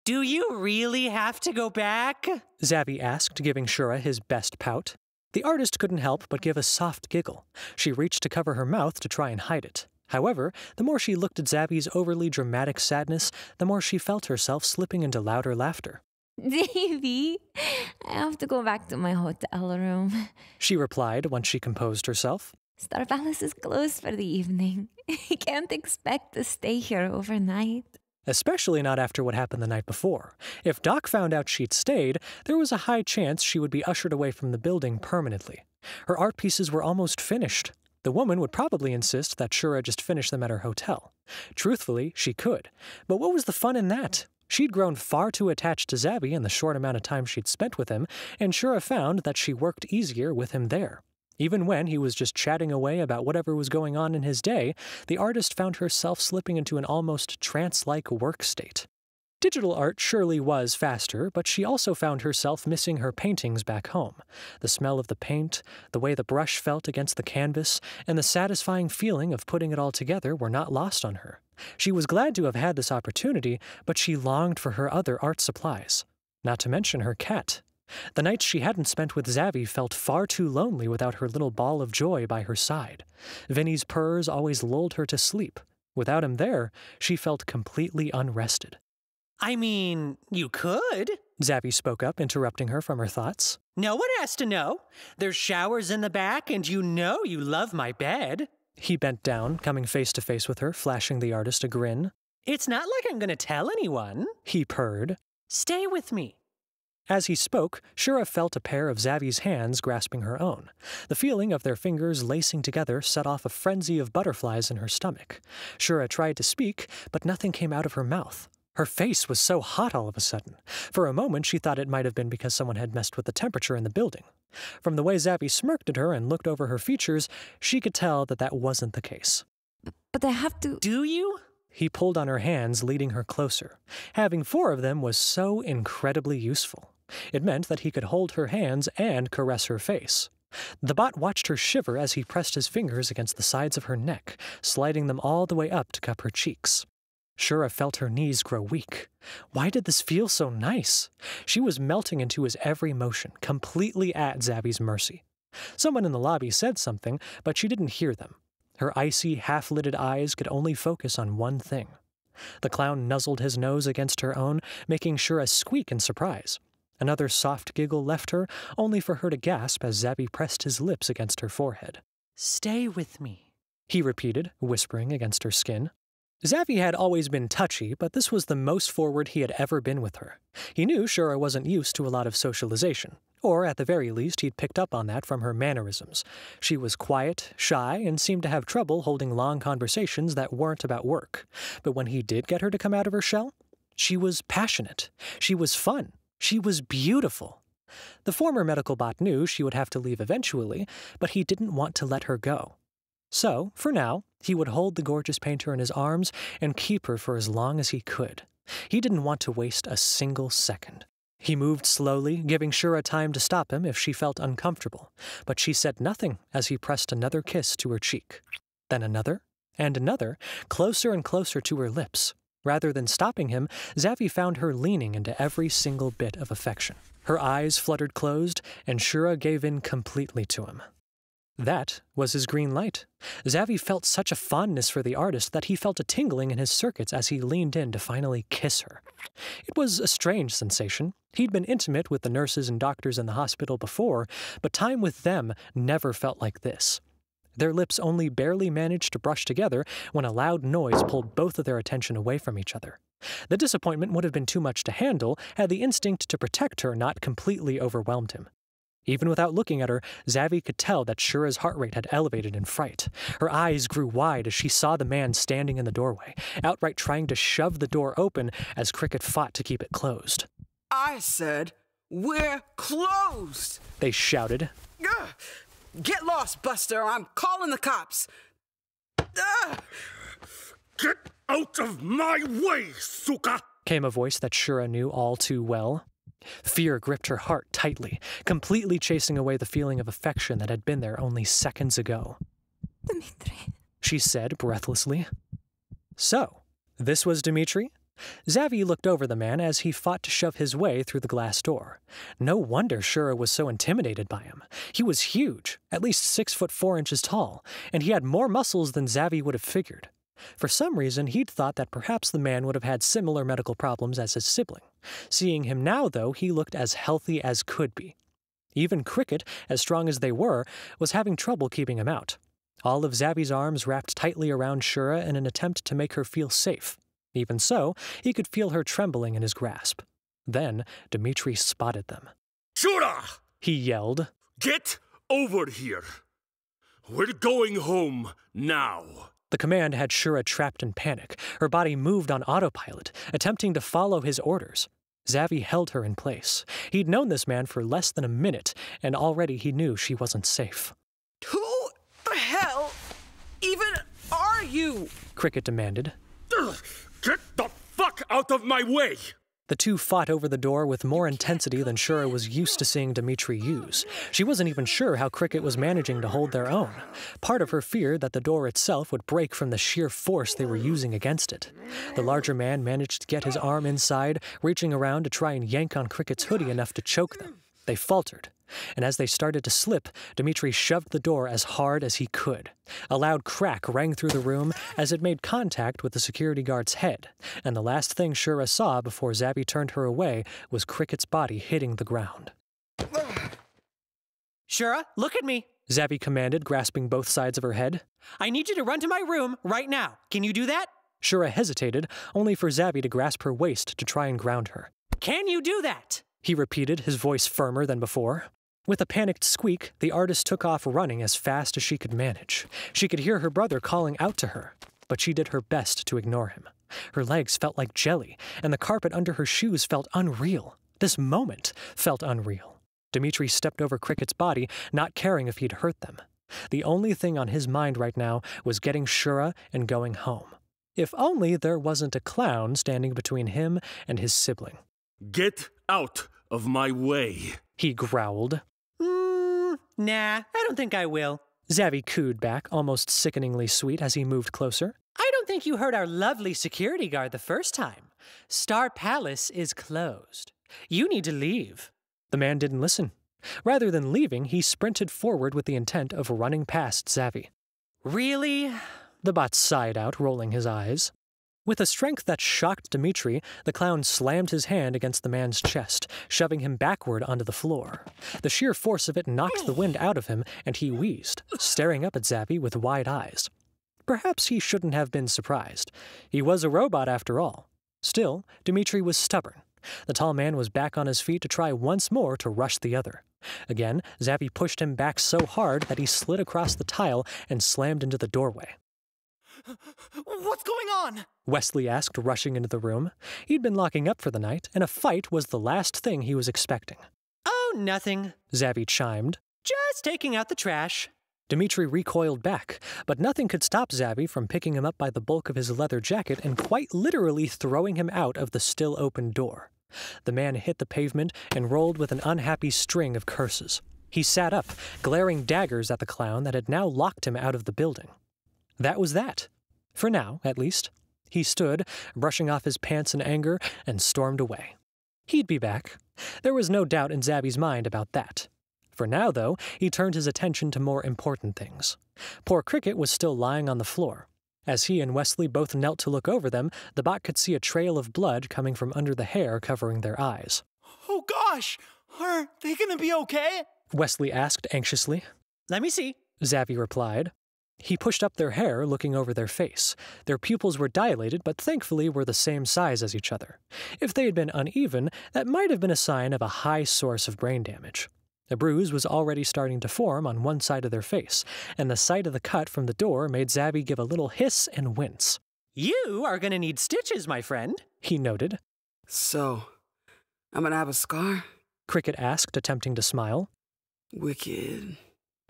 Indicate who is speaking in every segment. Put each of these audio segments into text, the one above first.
Speaker 1: Do you really have to go back?
Speaker 2: Zavi asked, giving Shura his best pout. The artist couldn't help but give a soft giggle. She reached to cover her mouth to try and hide it. However, the more she looked at Zavi's overly dramatic sadness, the more she felt herself slipping into louder laughter.
Speaker 3: Davy, I have to go back to my hotel room,
Speaker 2: she replied once she composed herself.
Speaker 3: Star Palace is closed for the evening. I can't expect to stay here overnight.
Speaker 2: Especially not after what happened the night before. If Doc found out she'd stayed, there was a high chance she would be ushered away from the building permanently. Her art pieces were almost finished. The woman would probably insist that Shura just finish them at her hotel. Truthfully, she could. But what was the fun in that? She'd grown far too attached to Zavi in the short amount of time she'd spent with him, and Shura found that she worked easier with him there. Even when he was just chatting away about whatever was going on in his day, the artist found herself slipping into an almost trance-like work state. Digital art surely was faster, but she also found herself missing her paintings back home. The smell of the paint, the way the brush felt against the canvas, and the satisfying feeling of putting it all together were not lost on her. She was glad to have had this opportunity, but she longed for her other art supplies. Not to mention her cat. The nights she hadn't spent with Zavi felt far too lonely without her little ball of joy by her side. Vinny's purrs always lulled her to sleep. Without him there, she felt completely unrested.
Speaker 1: I mean, you could.
Speaker 2: Zavi spoke up, interrupting her from her thoughts.
Speaker 1: No one has to know. There's showers in the back, and you know you love my bed.
Speaker 2: He bent down, coming face to face with her, flashing the artist a grin.
Speaker 1: It's not like I'm going to tell anyone.
Speaker 2: He purred.
Speaker 1: Stay with me.
Speaker 2: As he spoke, Shura felt a pair of Zavi's hands grasping her own. The feeling of their fingers lacing together set off a frenzy of butterflies in her stomach. Shura tried to speak, but nothing came out of her mouth. Her face was so hot all of a sudden. For a moment, she thought it might have been because someone had messed with the temperature in the building. From the way Zavi smirked at her and looked over her features, she could tell that that wasn't the case.
Speaker 3: But I have to...
Speaker 1: Do you?
Speaker 2: He pulled on her hands, leading her closer. Having 4 of them was so incredibly useful. It meant that he could hold her hands and caress her face. The bot watched her shiver as he pressed his fingers against the sides of her neck, sliding them all the way up to cup her cheeks. Shura felt her knees grow weak. Why did this feel so nice? She was melting into his every motion, completely at Zavi's mercy. Someone in the lobby said something, but she didn't hear them. Her icy, half-lidded eyes could only focus on one thing. The clown nuzzled his nose against her own, making Shura squeak in surprise. Another soft giggle left her, only for her to gasp as Zavi pressed his lips against her forehead.
Speaker 1: Stay with me,
Speaker 2: he repeated, whispering against her skin. Zavi had always been touchy, but this was the most forward he had ever been with her. He knew Shura wasn't used to a lot of socialization, or at the very least he'd picked up on that from her mannerisms. She was quiet, shy, and seemed to have trouble holding long conversations that weren't about work. But when he did get her to come out of her shell, she was passionate. She was fun. She was beautiful. The former medical bot knew she would have to leave eventually, but he didn't want to let her go. So, for now, he would hold the gorgeous painter in his arms and keep her for as long as he could. He didn't want to waste a single second. He moved slowly, giving Shura time to stop him if she felt uncomfortable, but she said nothing as he pressed another kiss to her cheek. Then another, and another, closer and closer to her lips. Rather than stopping him, Zavi found her leaning into every single bit of affection. Her eyes fluttered closed, and Shura gave in completely to him. That was his green light. Zavi felt such a fondness for the artist that he felt a tingling in his circuits as he leaned in to finally kiss her. It was a strange sensation. He'd been intimate with the nurses and doctors in the hospital before, but time with them never felt like this. Their lips only barely managed to brush together when a loud noise pulled both of their attention away from each other. The disappointment would have been too much to handle had the instinct to protect her not completely overwhelmed him. Even without looking at her, Zavi could tell that Shura's heart rate had elevated in fright. Her eyes grew wide as she saw the man standing in the doorway, outright trying to shove the door open as Cricket fought to keep it closed.
Speaker 4: I said, we're closed!
Speaker 2: They shouted.
Speaker 4: Ugh. Get lost, Buster! I'm calling the cops! Ugh.
Speaker 5: Get out of my way, Suka!
Speaker 2: Came a voice that Shura knew all too well. Fear gripped her heart tightly, completely chasing away the feeling of affection that had been there only seconds ago.
Speaker 3: Dmitri,
Speaker 2: she said breathlessly. So, this was Dmitri? Xavi looked over the man as he fought to shove his way through the glass door. No wonder Shura was so intimidated by him. He was huge, at least 6'4" tall, and he had more muscles than Xavi would have figured. For some reason, he'd thought that perhaps the man would have had similar medical problems as his sibling. Seeing him now, though, he looked as healthy as could be. Even Cricket, as strong as they were, was having trouble keeping him out. All of Xavi's arms wrapped tightly around Shura in an attempt to make her feel safe. Even so, he could feel her trembling in his grasp. Then, Dmitri spotted them.
Speaker 5: Shura!
Speaker 2: He yelled.
Speaker 5: Get over here. We're going home now.
Speaker 2: The command had Shura trapped in panic. Her body moved on autopilot, attempting to follow his orders. Xavi held her in place. He'd known this man for less than a minute, and already he knew she wasn't safe.
Speaker 4: Who the hell even are you?
Speaker 2: Cricket demanded.
Speaker 5: Get the fuck out of my way!
Speaker 2: The two fought over the door with more intensity than Shura was used to seeing Dmitri use. She wasn't even sure how Cricket was managing to hold their own. Part of her feared that the door itself would break from the sheer force they were using against it. The larger man managed to get his arm inside, reaching around to try and yank on Cricket's hoodie enough to choke them. They faltered, and as they started to slip, Dmitri shoved the door as hard as he could. A loud crack rang through the room as it made contact with the security guard's head, and the last thing Shura saw before Xavi turned her away was Cricket's body hitting the ground.
Speaker 1: Shura, look at me.
Speaker 2: Xavi commanded, grasping both sides of her head.
Speaker 1: I need you to run to my room right now. Can you do that?
Speaker 2: Shura hesitated, only for Xavi to grasp her waist to try and ground her.
Speaker 1: Can you do that?
Speaker 2: He repeated, his voice firmer than before. With a panicked squeak, the artist took off running as fast as she could manage. She could hear her brother calling out to her, but she did her best to ignore him. Her legs felt like jelly, and the carpet under her shoes felt unreal. This moment felt unreal. Dmitri stepped over Cricket's body, not caring if he'd hurt them. The only thing on his mind right now was getting Shura and going home. If only there wasn't a clown standing between him and his sibling.
Speaker 5: Get out of my way,
Speaker 2: he growled.
Speaker 1: Nah, I don't think I will.
Speaker 2: Xavi cooed back, almost sickeningly sweet as he moved closer.
Speaker 1: I don't think you heard our lovely security guard the first time. Star Palace is closed. You need to leave.
Speaker 2: The man didn't listen. Rather than leaving, he sprinted forward with the intent of running past Xavi.
Speaker 1: Really?
Speaker 2: The bot sighed out, rolling his eyes. With a strength that shocked Dmitri, the clown slammed his hand against the man's chest, shoving him backward onto the floor. The sheer force of it knocked the wind out of him, and he wheezed, staring up at Xavi with wide eyes. Perhaps he shouldn't have been surprised. He was a robot after all. Still, Dmitri was stubborn. The tall man was back on his feet to try once more to rush the other. Again, Xavi pushed him back so hard that he slid across the tile and slammed into the doorway.
Speaker 1: What's going on?
Speaker 2: Westley asked, rushing into the room. He'd been locking up for the night, and a fight was the last thing he was expecting.
Speaker 1: Oh, nothing.
Speaker 2: Xavi chimed.
Speaker 1: Just taking out the trash.
Speaker 2: Dmitri recoiled back, but nothing could stop Xavi from picking him up by the bulk of his leather jacket and quite literally throwing him out of the still open door. The man hit the pavement and rolled with an unhappy string of curses. He sat up, glaring daggers at the clown that had now locked him out of the building. That was that. For now, at least. He stood, brushing off his pants in anger, and stormed away. He'd be back. There was no doubt in Xavi's mind about that. For now, though, he turned his attention to more important things. Poor Cricket was still lying on the floor. As he and Westley both knelt to look over them, the bot could see a trail of blood coming from under the hair covering their eyes.
Speaker 6: Oh gosh! Are they gonna be okay?
Speaker 2: Westley asked anxiously.
Speaker 1: Let me see.
Speaker 2: Xavi replied. He pushed up their hair, looking over their face. Their pupils were dilated, but thankfully were the same size as each other. If they had been uneven, that might have been a sign of a high source of brain damage. A bruise was already starting to form on one side of their face, and the sight of the cut from the door made Xavi give a little hiss and wince.
Speaker 1: You are gonna need stitches, my friend,
Speaker 2: he noted.
Speaker 4: So, I'm gonna have a scar?
Speaker 2: Cricket asked, attempting to smile.
Speaker 4: Wicked.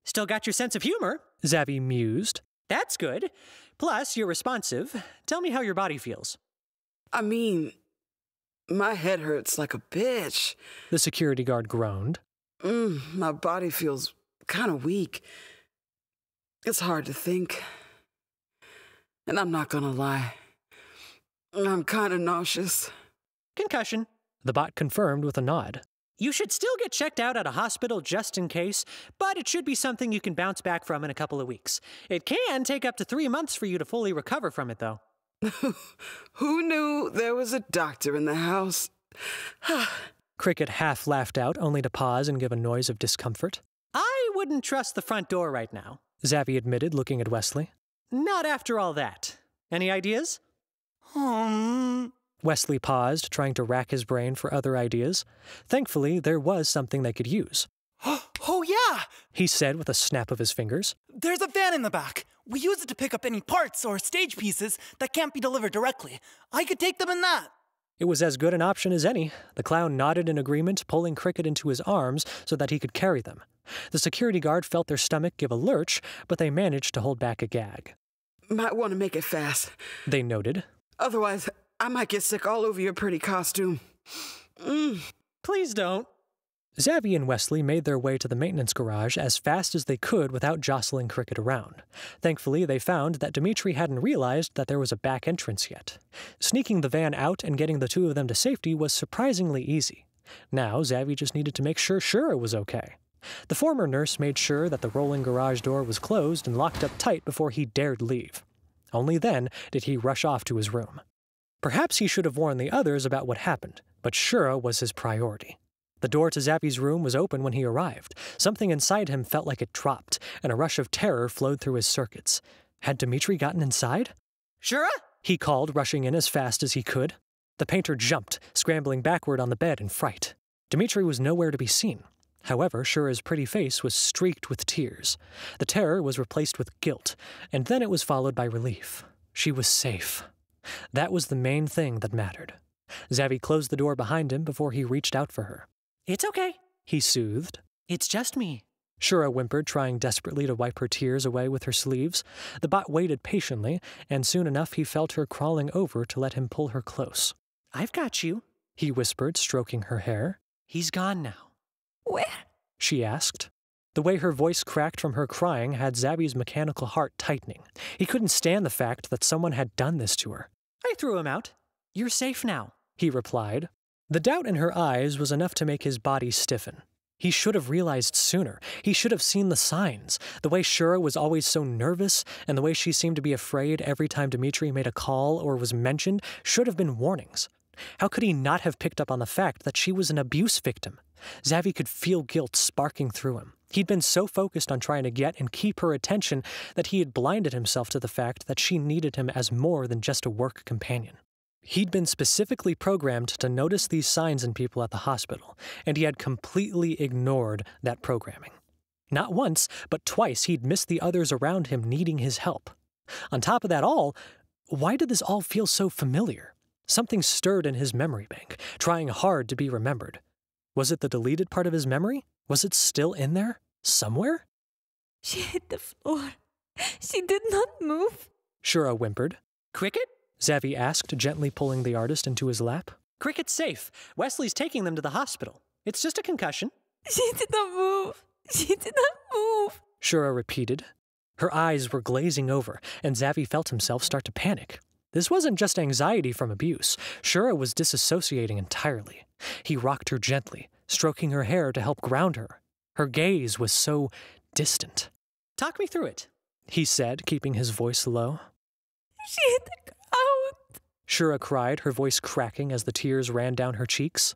Speaker 1: Still got your sense of humor.
Speaker 2: Xavi mused.
Speaker 1: That's good. Plus, you're responsive. Tell me how your body feels.
Speaker 4: I mean, my head hurts like a bitch.
Speaker 2: The security guard groaned.
Speaker 4: My body feels kind of weak. It's hard to think. And I'm not gonna lie. I'm kind of nauseous.
Speaker 1: Concussion.
Speaker 2: The bot confirmed with a nod.
Speaker 1: You should still get checked out at a hospital just in case, but it should be something you can bounce back from in a couple of weeks. It can take up to 3 months for you to fully recover from it, though.
Speaker 4: Who knew there was a doctor in the house?
Speaker 2: Cricket half laughed out, only to pause and give a noise of discomfort.
Speaker 1: I wouldn't trust the front door right now.
Speaker 2: Xavi admitted, looking at Westley.
Speaker 1: Not after all that. Any ideas?
Speaker 2: Westley paused, trying to rack his brain for other ideas. Thankfully, there was something they could use.
Speaker 6: Oh, yeah!
Speaker 2: He said with a snap of his fingers.
Speaker 6: There's a van in the back. We use it to pick up any parts or stage pieces that can't be delivered directly. I could take them in that.
Speaker 2: It was as good an option as any. The clown nodded in agreement, pulling Cricket into his arms so that he could carry them. The security guard felt their stomach give a lurch, but they managed to hold back a gag.
Speaker 4: Might want to make it fast.
Speaker 2: They noted.
Speaker 4: Otherwise, I might get sick all over your pretty costume.
Speaker 1: Please don't.
Speaker 2: Xavi and Westley made their way to the maintenance garage as fast as they could without jostling Cricket around. Thankfully, they found that Dimitri hadn't realized that there was a back entrance yet. Sneaking the van out and getting the two of them to safety was surprisingly easy. Now, Xavi just needed to make sure Shura was okay. The former nurse made sure that the rolling garage door was closed and locked up tight before he dared leave. Only then did he rush off to his room. Perhaps he should have warned the others about what happened, but Shura was his priority. The door to Xavi's room was open when he arrived. Something inside him felt like it dropped, and a rush of terror flowed through his circuits. Had Dimitri gotten inside?
Speaker 1: Shura?
Speaker 2: He called, rushing in as fast as he could. The painter jumped, scrambling backward on the bed in fright. Dimitri was nowhere to be seen. However, Shura's pretty face was streaked with tears. The terror was replaced with guilt, and then it was followed by relief. She was safe. That was the main thing that mattered. Xavi closed the door behind him before he reached out for her.
Speaker 1: It's okay.
Speaker 2: He soothed.
Speaker 1: It's just me.
Speaker 2: Shura whimpered, trying desperately to wipe her tears away with her sleeves. The bot waited patiently, and soon enough he felt her crawling over to let him pull her close.
Speaker 1: I've got you,
Speaker 2: he whispered, stroking her hair.
Speaker 1: He's gone now.
Speaker 3: Where?
Speaker 2: She asked. The way her voice cracked from her crying had Xavi's mechanical heart tightening. He couldn't stand the fact that someone had done this to her.
Speaker 1: I threw him out. You're safe now,
Speaker 2: he replied. The doubt in her eyes was enough to make his body stiffen. He should have realized sooner. He should have seen the signs. The way Shura was always so nervous, and the way she seemed to be afraid every time Dimitri made a call or was mentioned, should have been warnings. How could he not have picked up on the fact that she was an abuse victim? Xavi could feel guilt sparking through him. He'd been so focused on trying to get and keep her attention that he had blinded himself to the fact that she needed him as more than just a work companion. He'd been specifically programmed to notice these signs in people at the hospital, and he had completely ignored that programming. Not once, but twice he'd missed the others around him needing his help. On top of that all, why did this all feel so familiar? Something stirred in his memory bank, trying hard to be remembered. Was it the deleted part of his memory? Was it still in there? Somewhere?
Speaker 3: She hit the floor. She did not move.
Speaker 2: Shura whimpered.
Speaker 1: Cricket?
Speaker 2: Xavi asked, gently pulling the artist into his lap.
Speaker 1: Cricket's safe. Wesley's taking them to the hospital. It's just a concussion.
Speaker 3: She did not move. She did not move.
Speaker 2: Shura repeated. Her eyes were glazing over, and Xavi felt himself start to panic. This wasn't just anxiety from abuse. Shura was disassociating entirely. He rocked her gently, stroking her hair to help ground her. Her gaze was so distant.
Speaker 1: Talk me through it,
Speaker 2: he said, keeping his voice low.
Speaker 3: She hit the ground.
Speaker 2: Shura cried, her voice cracking as the tears ran down her cheeks.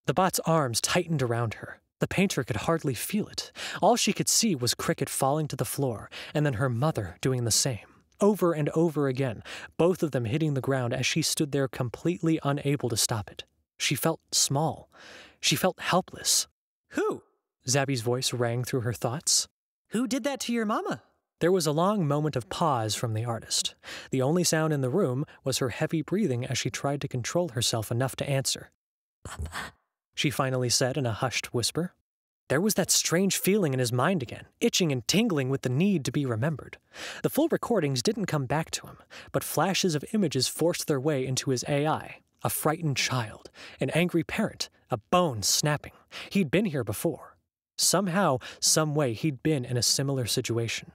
Speaker 2: The bot's arms tightened around her. The painter could hardly feel it. All she could see was Cricket falling to the floor, and then her mother doing the same. Over and over again, both of them hitting the ground as she stood there completely unable to stop it. She felt small. She felt helpless.
Speaker 1: Who?
Speaker 2: Xavi's voice rang through her thoughts.
Speaker 1: Who did that to your mama?
Speaker 2: There was a long moment of pause from the artist. The only sound in the room was her heavy breathing as she tried to control herself enough to answer.
Speaker 3: Papa,
Speaker 2: she finally said in a hushed whisper. There was that strange feeling in his mind again, itching and tingling with the need to be remembered. The full recordings didn't come back to him, but flashes of images forced their way into his AI. A frightened child, an angry parent, a bone snapping. He'd been here before. Somehow, some way, he'd been in a similar situation.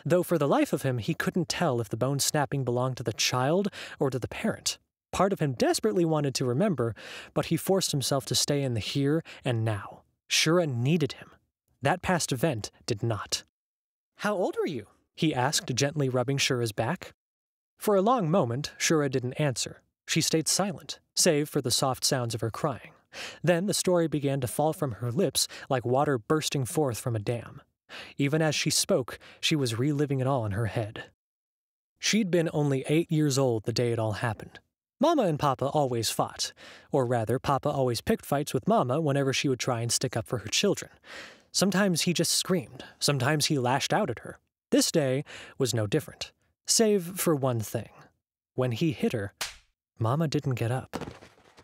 Speaker 2: Though for the life of him, he couldn't tell if the bone snapping belonged to the child or to the parent. Part of him desperately wanted to remember, but he forced himself to stay in the here and now. Shura needed him. That past event did not.
Speaker 1: How old were you?
Speaker 2: He asked, gently rubbing Shura's back. For a long moment, Shura didn't answer. She stayed silent, save for the soft sounds of her crying. Then the story began to fall from her lips like water bursting forth from a dam. Even as she spoke, she was reliving it all in her head. She'd been only 8 years old the day it all happened. Mama and Papa always fought. Or rather, Papa always picked fights with Mama whenever she would try and stick up for her children. Sometimes he just screamed. Sometimes he lashed out at her. This day was no different, save for one thing. When he hit her, Mama didn't get up.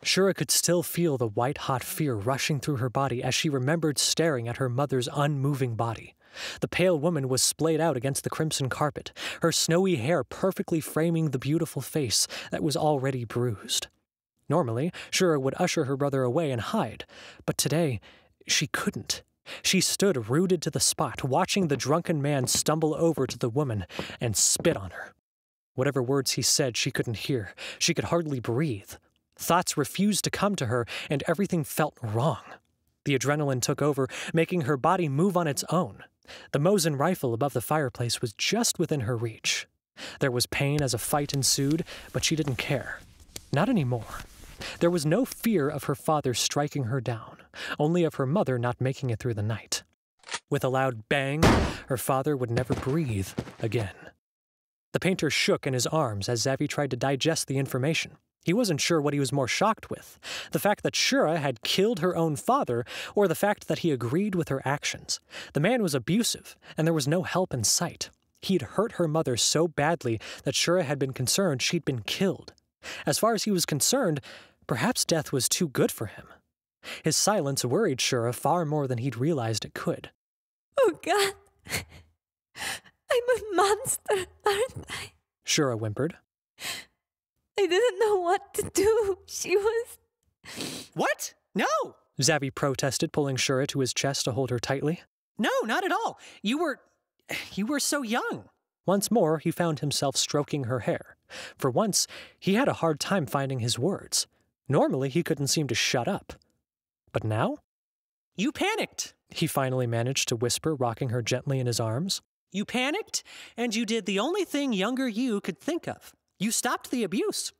Speaker 2: Shura could still feel the white-hot fear rushing through her body as she remembered staring at her mother's unmoving body. The pale woman was splayed out against the crimson carpet, her snowy hair perfectly framing the beautiful face that was already bruised. Normally, Shura would usher her brother away and hide, but today, she couldn't. She stood rooted to the spot, watching the drunken man stumble over to the woman and spit on her. Whatever words he said, she couldn't hear. She could hardly breathe. Thoughts refused to come to her, and everything felt wrong. The adrenaline took over, making her body move on its own. The Mosin rifle above the fireplace was just within her reach. There was pain as a fight ensued, but she didn't care. Not anymore. There was no fear of her father striking her down, only of her mother not making it through the night. With a loud bang, her father would never breathe again. The painter shook in his arms as Xavi tried to digest the information. He wasn't sure what he was more shocked with, the fact that Shura had killed her own father, or the fact that he agreed with her actions. The man was abusive, and there was no help in sight. He'd hurt her mother so badly that Shura had been concerned she'd been killed. As far as he was concerned, perhaps death was too good for him. His silence worried Shura far more than he'd realized it could.
Speaker 3: Oh, God. I'm a monster, aren't I?
Speaker 2: Shura whimpered.
Speaker 3: I didn't know what to do. She was...
Speaker 1: What? No!
Speaker 2: Xavi protested, pulling Shura to his chest to hold her tightly.
Speaker 1: No, not at all. You were so young.
Speaker 2: Once more, he found himself stroking her hair. For once, he had a hard time finding his words. Normally, he couldn't seem to shut up. But now?
Speaker 1: You panicked.
Speaker 2: He finally managed to whisper, rocking her gently in his arms.
Speaker 1: You panicked, and you did the only thing younger you could think of. You stopped the abuse.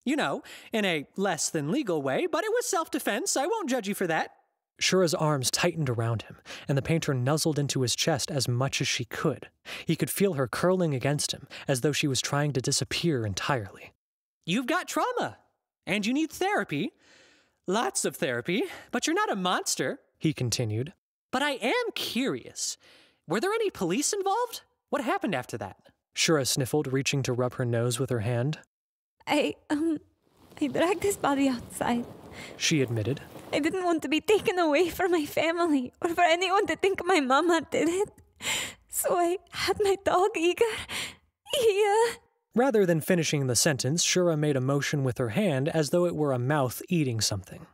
Speaker 1: You know, in a less than legal way, but it was self-defense. I won't judge you for that.
Speaker 2: Shura's arms tightened around him, and the painter nuzzled into his chest as much as she could. He could feel her curling against him, as though she was trying to disappear entirely.
Speaker 1: You've got trauma, and you need therapy. Lots of therapy, but you're not a monster,
Speaker 2: he continued.
Speaker 1: But I am curious. Were there any police involved? What happened after that?
Speaker 2: Shura sniffled, reaching to rub her nose with her hand.
Speaker 3: I dragged his body outside.
Speaker 2: She admitted.
Speaker 3: I didn't want to be taken away from my family, or for anyone to think my mama did it. So I had my dog, Igor.
Speaker 2: Rather than finishing the sentence, Shura made a motion with her hand as though it were a mouth eating something.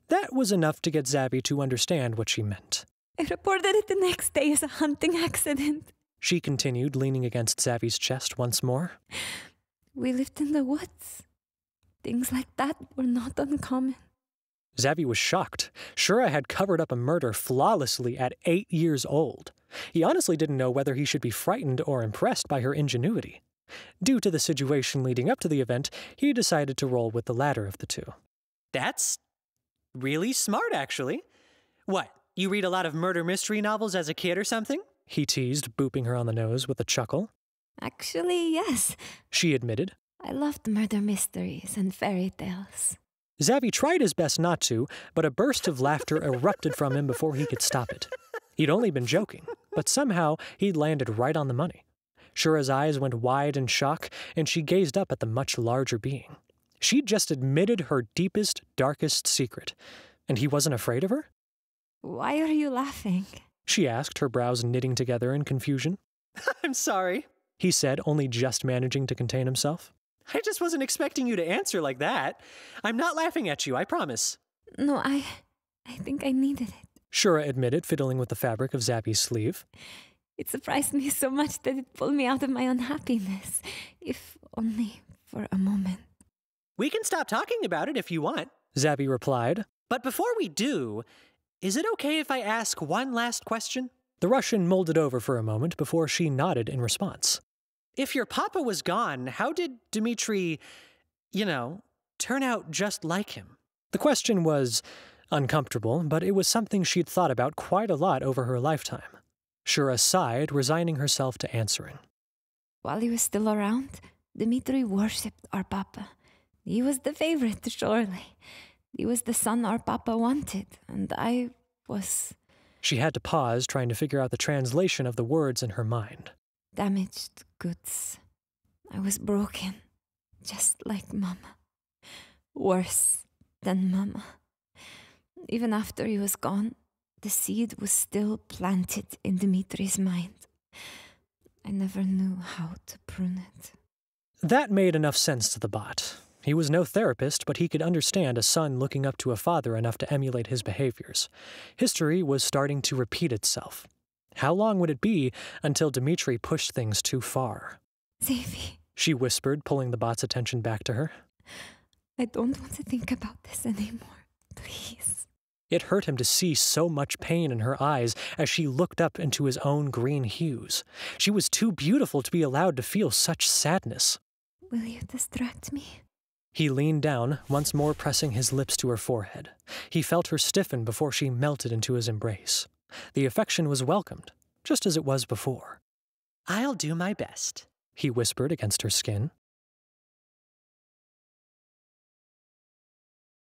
Speaker 2: That was enough to get Xavi to understand what she meant.
Speaker 3: I reported it the next day as a hunting accident.
Speaker 2: She continued, leaning against Xavi's chest once more.
Speaker 3: We lived in the woods. Things like that were not uncommon.
Speaker 2: Xavi was shocked. Shura had covered up a murder flawlessly at 8 years old. He honestly didn't know whether he should be frightened or impressed by her ingenuity. Due to the situation leading up to the event, he decided to roll with the latter of the two.
Speaker 1: That's really smart, actually. What, you read a lot of murder mystery novels as a kid or something?
Speaker 2: He teased, booping her on the nose with a chuckle.
Speaker 3: Actually, yes.
Speaker 2: She admitted.
Speaker 3: I loved murder mysteries and fairy tales.
Speaker 2: Xavi tried his best not to, but a burst of laughter erupted from him before he could stop it. He'd only been joking, but somehow he'd landed right on the money. Shura's eyes went wide in shock, and she gazed up at the much larger being. She'd just admitted her deepest, darkest secret, and he wasn't afraid of her?
Speaker 3: Why are you laughing?
Speaker 2: She asked, her brows knitting together in confusion.
Speaker 1: I'm sorry,
Speaker 2: he said, only just managing to contain himself.
Speaker 1: I just wasn't expecting you to answer like that. I'm not laughing at you, I promise.
Speaker 3: No, I think I needed it.
Speaker 2: Shura admitted, fiddling with the fabric of Xavi's sleeve.
Speaker 3: It surprised me so much that it pulled me out of my unhappiness, if only for a moment.
Speaker 1: We can stop talking about it if you want,
Speaker 2: Zabby replied.
Speaker 1: But before we do, is it okay if I ask one last question?
Speaker 2: The Russian molded over for a moment before she nodded in response.
Speaker 1: If your papa was gone, how did Dmitri, turn out just like him?
Speaker 2: The question was uncomfortable, but it was something she'd thought about quite a lot over her lifetime. Shura sighed, resigning herself to answering.
Speaker 3: While he was still around, Dmitri worshipped our papa. He was the favorite, surely. He was the son our papa wanted, and I was...
Speaker 2: She had to pause, trying to figure out the translation of the words in her mind.
Speaker 3: Damaged goods. I was broken, just like Mama. Worse than Mama. Even after he was gone, the seed was still planted in Dmitri's mind. I never knew how to prune it.
Speaker 2: That made enough sense to the bot. He was no therapist, but he could understand a son looking up to a father enough to emulate his behaviors. History was starting to repeat itself. How long would it be until Dmitri pushed things too far?
Speaker 3: Xavi,
Speaker 2: she whispered, pulling the bot's attention back to her.
Speaker 3: I don't want to think about this anymore. Please.
Speaker 2: It hurt him to see so much pain in her eyes as she looked up into his own green hues. She was too beautiful to be allowed to feel such sadness.
Speaker 3: Will you distract me?
Speaker 2: He leaned down, once more pressing his lips to her forehead. He felt her stiffen before she melted into his embrace. The affection was welcomed, just as it was before.
Speaker 1: I'll do my best,
Speaker 2: he whispered against her skin.